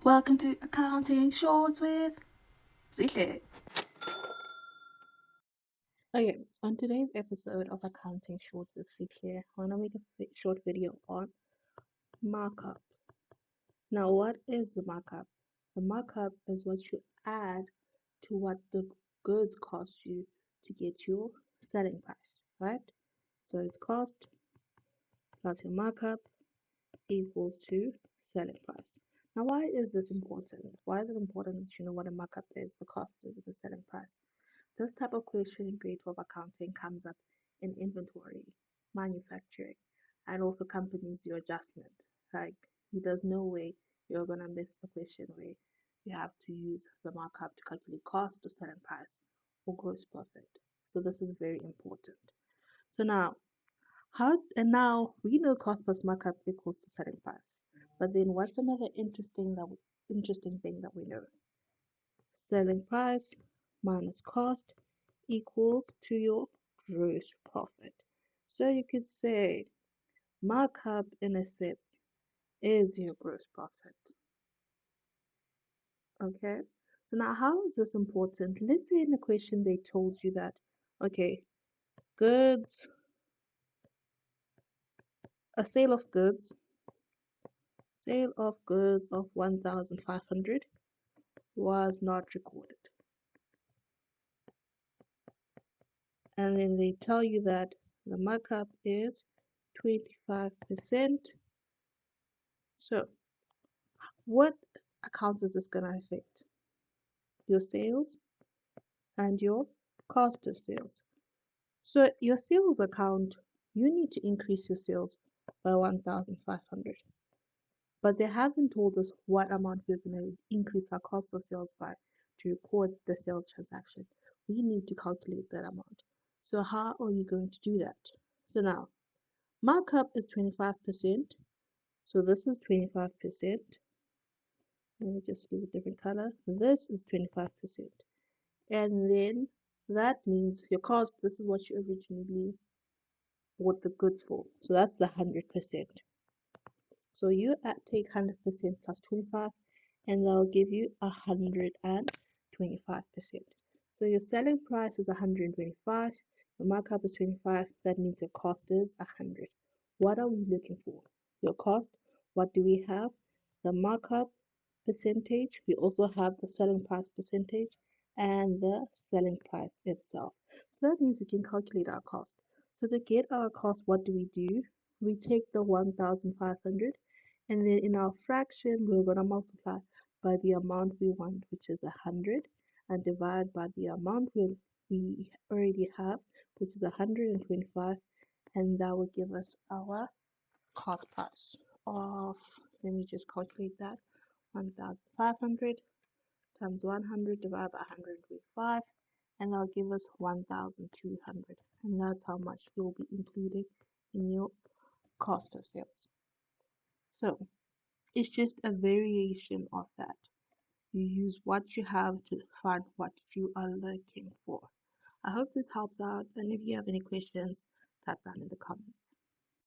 Welcome to Accounting Shorts with Zile. Okay, on today's episode of Accounting Shorts with CK, I want to make a short video on markup. Now, what is the markup? The markup is what you add to what the goods cost you to get your selling price, right? So it's cost plus your markup equals to selling price. Now, why is this important? Why is it important that you know what a markup is, the cost is, the selling price? This type of question in grade 12 accounting comes up in inventory, manufacturing, and also companies do adjustment. Like there's no way you're gonna miss a question where you have to use the markup to calculate cost or selling price or gross profit. So this is very important. So now we know cost plus markup equals to selling price. But then what's another interesting thing that we know? Selling price minus cost equals to your gross profit. So you could say markup in a sense is your gross profit. Okay. So now how is this important? Let's say in the question they told you that, okay, goods, a sale of goods of 1,500 was not recorded. And then they tell you that the markup is 25%. So what accounts is this going to affect? Your sales and your cost of sales. So your sales account, you need to increase your sales by 1,500. But they haven't told us what amount we're going to increase our cost of sales by to record the sales transaction. We need to calculate that amount. So how are you going to do that? So now, markup is 25%. So this is 25%. Let me just use a different color. This is 25%. And then that means your cost, this is what you originally bought the goods for. So that's the 100%. So you take 100% plus 25 and that'll give you 125%. So your selling price is 125, your markup is 25, that means your cost is 100. What are we looking for? Your cost, what do we have? The markup percentage, we also have the selling price percentage and the selling price itself. So that means we can calculate our cost. So to get our cost, what do? We take the 1,500 and then in our fraction, we're going to multiply by the amount we want, which is 100, and divide by the amount we already have, which is 125, and that will give us our cost price of, let me just calculate that, 1,500 times 100 divided by 125, and that'll give us 1,200, and that's how much you'll be including in your cost of sales. So it's just a variation of that. You use what you have to find what you are looking for. I hope this helps out, and if you have any questions, type down in the comments.